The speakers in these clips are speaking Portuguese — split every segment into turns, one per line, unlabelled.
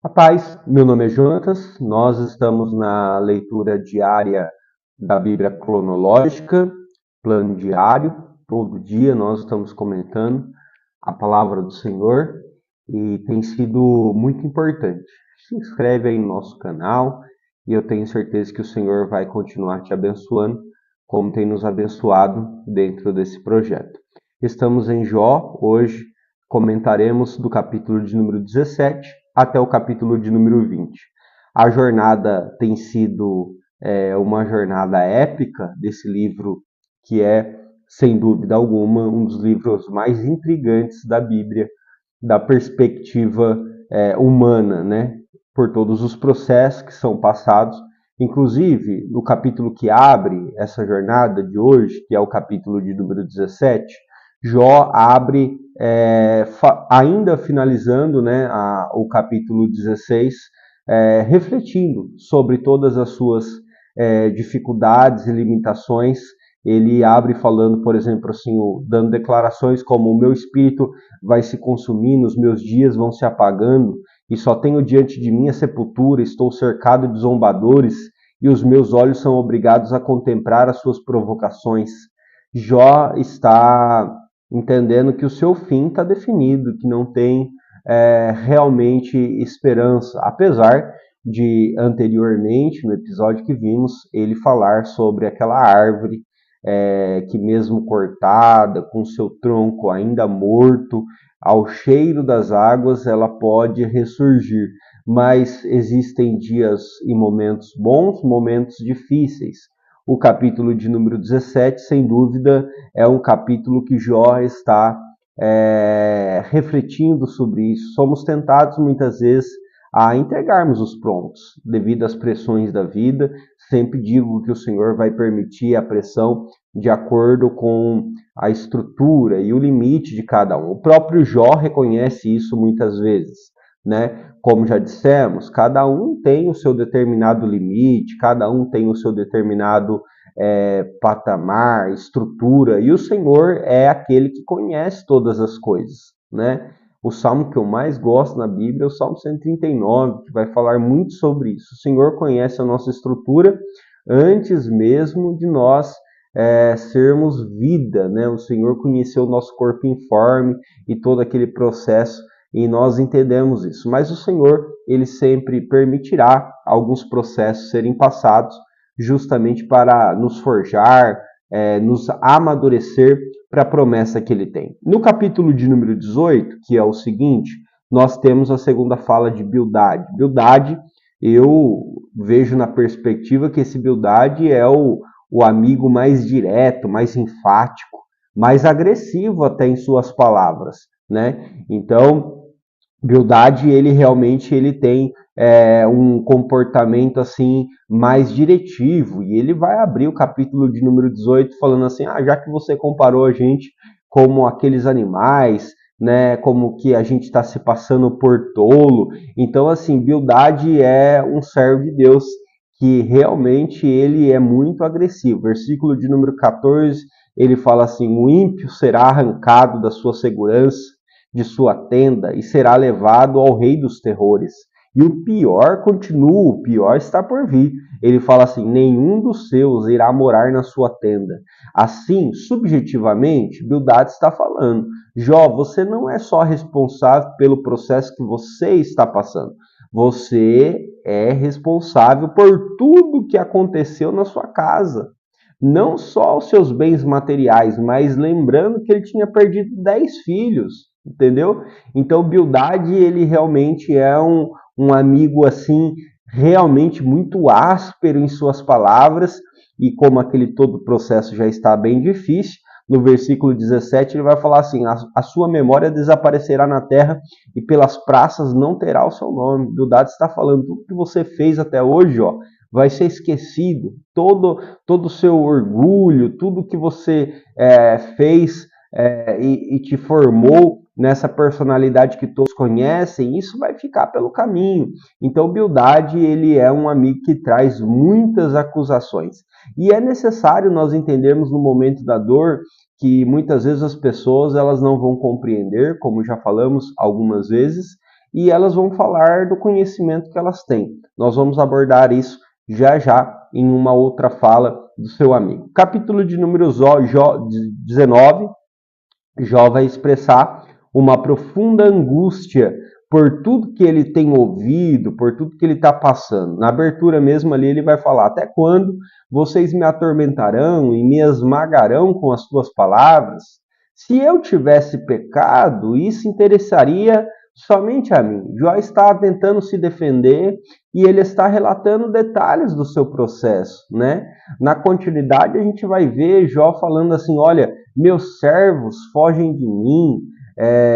A paz, meu nome é Jonatas, nós estamos na leitura diária da Bíblia cronológica, plano diário, todo dia nós estamos comentando a palavra do Senhor e tem sido muito importante. Se inscreve aí no nosso canal e eu tenho certeza que o Senhor vai continuar te abençoando, como tem nos abençoado dentro desse projeto. Estamos em Jó, hoje comentaremos do capítulo de número 17 até o capítulo de número 20. A jornada tem sido uma jornada épica desse livro, que é, sem dúvida alguma, um dos livros mais intrigantes da Bíblia, da perspectiva humana, né? Por todos os processos que são passados. Inclusive, no capítulo que abre essa jornada de hoje, que é o capítulo de número 17, Jó abre, ainda finalizando, né, o capítulo 16, refletindo sobre todas as suas dificuldades e limitações. Ele abre falando, por exemplo, assim, dando declarações como: o meu espírito vai se consumindo, os meus dias vão se apagando, e só tenho diante de mim a sepultura, estou cercado de zombadores, e os meus olhos são obrigados a contemplar as suas provocações. Jó está entendendo que o seu fim está definido, que não tem realmente esperança, apesar de anteriormente, no episódio que vimos, ele falar sobre aquela árvore que mesmo cortada, com seu tronco ainda morto, ao cheiro das águas, ela pode ressurgir. Mas existem dias e momentos bons, momentos difíceis. O capítulo de número 17, sem dúvida, é um capítulo que Jó está refletindo sobre isso. Somos tentados muitas vezes a entregarmos os prontos, devido às pressões da vida. Sempre digo que o Senhor vai permitir a pressão de acordo com a estrutura e o limite de cada um. O próprio Jó reconhece isso muitas vezes, né? Como já dissemos, cada um tem o seu determinado limite, cada um tem o seu determinado patamar, estrutura, e o Senhor é aquele que conhece todas as coisas, né? O salmo que eu mais gosto na Bíblia é o Salmo 139, que vai falar muito sobre isso. O Senhor conhece a nossa estrutura antes mesmo de nós sermos vida, né? O Senhor conheceu o nosso corpo informe e todo aquele processo, e nós entendemos isso. Mas o Senhor, ele sempre permitirá alguns processos serem passados, justamente para nos forjar, nos amadurecer para a promessa que ele tem. No capítulo de número 18, que é o seguinte, nós temos a segunda fala de Bildade. Bildade, eu vejo na perspectiva que esse Bildade é o amigo mais direto, mais enfático, mais agressivo até em suas palavras, né? Então, Bildade, ele realmente ele tem um comportamento assim mais diretivo, e ele vai abrir o capítulo de número 18 falando assim: já que você comparou a gente como aqueles animais, né, como que a gente está se passando por tolo. Então, assim, Bildade é um servo de Deus que realmente ele é muito agressivo. Versículo de número 14, ele fala assim: o ímpio será arrancado da sua segurança, de sua tenda, e será levado ao rei dos terrores. E o pior continua, o pior está por vir. Ele fala assim: nenhum dos seus irá morar na sua tenda. Assim, subjetivamente, Bildade está falando: Jó, você não é só responsável pelo processo que você está passando. Você é responsável por tudo que aconteceu na sua casa. Não só os seus bens materiais, mas lembrando que ele tinha perdido 10 filhos, entendeu? Então, Bildade, ele realmente é um amigo, assim, realmente muito áspero em suas palavras, e como aquele todo processo já está bem difícil, no versículo 17 ele vai falar assim: a sua memória desaparecerá na terra e pelas praças não terá o seu nome. Bildade está falando: tudo que você fez até hoje, ó, vai ser esquecido, todo o seu orgulho, tudo que você fez e te formou nessa personalidade que todos conhecem, isso vai ficar pelo caminho. Então, Bildade, ele é um amigo que traz muitas acusações. E é necessário nós entendermos no momento da dor que muitas vezes as pessoas elas não vão compreender, como já falamos algumas vezes, e elas vão falar do conhecimento que elas têm. Nós vamos abordar isso já já em uma outra fala do seu amigo. Capítulo de número 19, Jó vai expressar uma profunda angústia por tudo que ele tem ouvido, por tudo que ele está passando. Na abertura mesmo ali ele vai falar: até quando vocês me atormentarão e me esmagarão com as tuas palavras? Se eu tivesse pecado, isso interessaria somente a mim. Jó está tentando se defender e ele está relatando detalhes do seu processo, né? Na continuidade a gente vai ver Jó falando assim: olha, meus servos fogem de mim.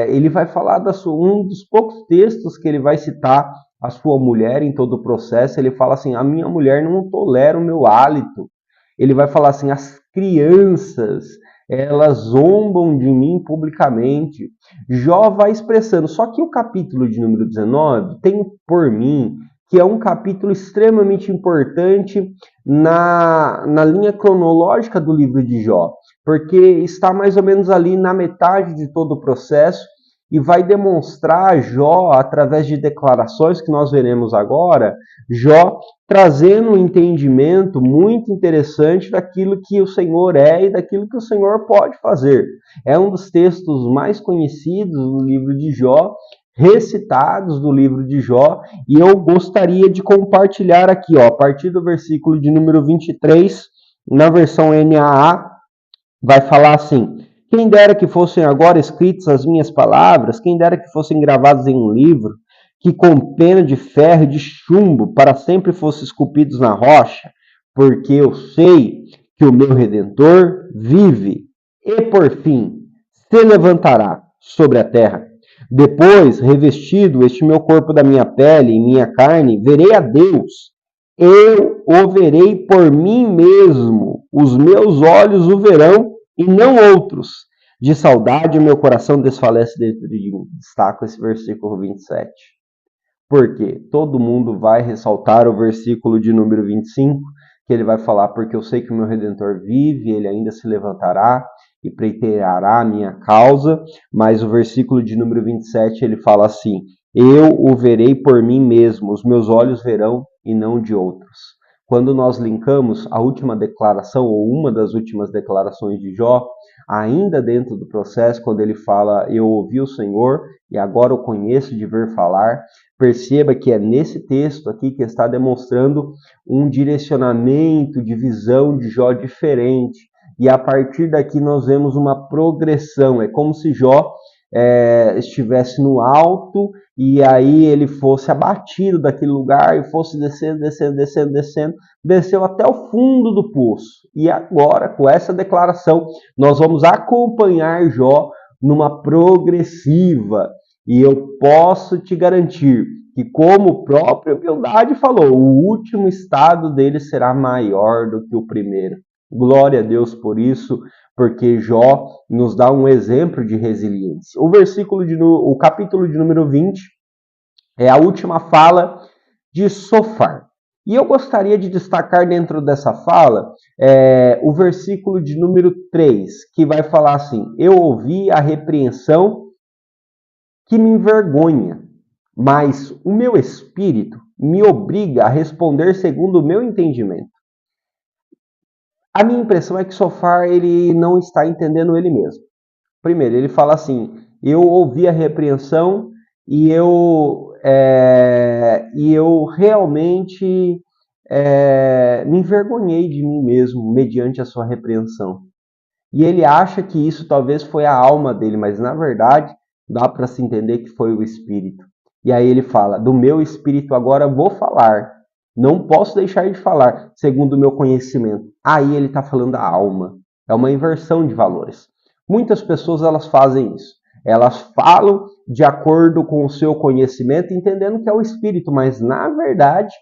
Ele vai falar um dos poucos textos que ele vai citar a sua mulher em todo o processo. Ele fala assim: a minha mulher não tolera o meu hálito. Ele vai falar assim: as crianças, elas zombam de mim publicamente. Jó vai expressando. Só que o capítulo de número 19 tem por mim que é um capítulo extremamente importante na linha cronológica do livro de Jó, porque está mais ou menos ali na metade de todo o processo e vai demonstrar Jó, através de declarações que nós veremos agora, Jó trazendo um entendimento muito interessante daquilo que o Senhor é e daquilo que o Senhor pode fazer. É um dos textos mais conhecidos do livro de Jó, recitados do livro de Jó, e eu gostaria de compartilhar aqui, a partir do versículo de número 23, na versão NAA, vai falar assim: quem dera que fossem agora escritas as minhas palavras, quem dera que fossem gravadas em um livro, que com pena de ferro e de chumbo para sempre fossem esculpidos na rocha, porque eu sei que o meu Redentor vive e, por fim, se levantará sobre a terra. Depois, revestido este meu corpo da minha pele e minha carne, verei a Deus. Eu o verei por mim mesmo. Os meus olhos o verão e não outros. De saudade, meu coração desfalece dentro de mim. Destaco esse versículo 27. Porque todo mundo vai ressaltar o versículo de número 25, que ele vai falar: porque eu sei que o meu Redentor vive, ele ainda se levantará e pleiteará a minha causa. Mas o versículo de número 27, ele fala assim: eu o verei por mim mesmo, os meus olhos verão e não de outros. Quando nós linkamos a última declaração, ou uma das últimas declarações de Jó, ainda dentro do processo, quando ele fala: eu ouvi o Senhor e agora o conheço de ver falar, perceba que é nesse texto aqui que está demonstrando um direcionamento de visão de Jó diferente. E a partir daqui nós vemos uma progressão. É como se Jó estivesse no alto e aí ele fosse abatido daquele lugar e fosse descendo, desceu até o fundo do poço. E agora, com essa declaração, nós vamos acompanhar Jó numa progressiva. E eu posso te garantir que, como o próprio Bildade falou, o último estado dele será maior do que o primeiro. Glória a Deus por isso, porque Jó nos dá um exemplo de resiliência. O capítulo de número 20 é a última fala de Sofar. E eu gostaria de destacar dentro dessa fala o versículo de número 3, que vai falar assim: eu ouvi a repreensão que me envergonha, mas o meu espírito me obriga a responder segundo o meu entendimento. A minha impressão é que Sofar ele não está entendendo ele mesmo. Primeiro, ele fala assim: eu ouvi a repreensão e eu realmente me envergonhei de mim mesmo mediante a sua repreensão. E ele acha que isso talvez foi a alma dele, mas na verdade dá para se entender que foi o espírito. E aí ele fala: do meu espírito agora vou falar. Não posso deixar de falar, segundo o meu conhecimento. Aí ele está falando da alma. É uma inversão de valores. Muitas pessoas elas fazem isso. Elas falam de acordo com o seu conhecimento, entendendo que é o espírito, mas na verdade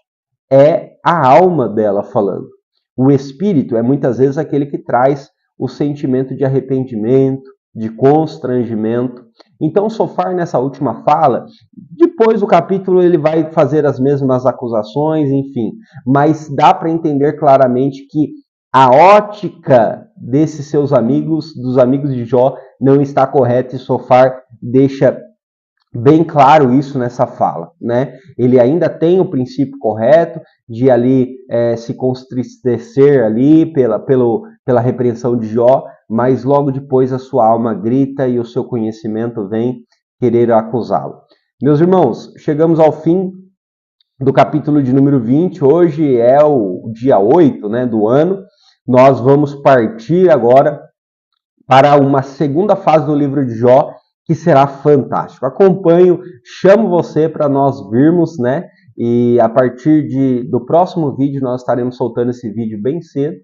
é a alma dela falando. O espírito é muitas vezes aquele que traz o sentimento de arrependimento, de constrangimento. Então, Sofar, nessa última fala, depois do capítulo ele vai fazer as mesmas acusações, enfim, mas dá para entender claramente que a ótica desses seus amigos, dos amigos de Jó, não está correta, e Sofar deixa bem claro isso nessa fala, né? Ele ainda tem o princípio correto de ali se contristecer ali pela repreensão de Jó, mas logo depois a sua alma grita e o seu conhecimento vem querer acusá-lo. Meus irmãos, chegamos ao fim do capítulo de número 20, hoje é o dia 8, né, do ano. Nós vamos partir agora para uma segunda fase do livro de Jó, que será fantástico. Acompanho, chamo você para nós virmos, né? E a partir do próximo vídeo nós estaremos soltando esse vídeo bem cedo.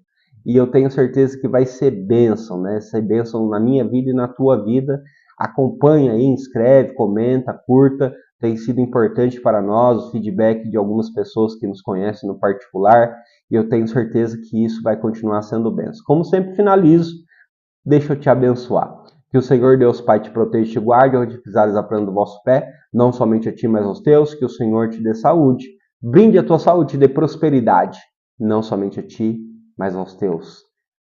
E eu tenho certeza que vai ser bênção, né? Ser bênção na minha vida e na tua vida. Acompanha aí, inscreve, comenta, curta. Tem sido importante para nós o feedback de algumas pessoas que nos conhecem no particular. E eu tenho certeza que isso vai continuar sendo bênção. Como sempre, finalizo. Deixa eu te abençoar. Que o Senhor Deus Pai te proteja e te guarde, onde pisares a planta do vosso pé, não somente a ti, mas aos teus. Que o Senhor te dê saúde, brinde a tua saúde, te dê prosperidade, não somente a ti, mas aos teus.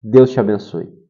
Deus te abençoe.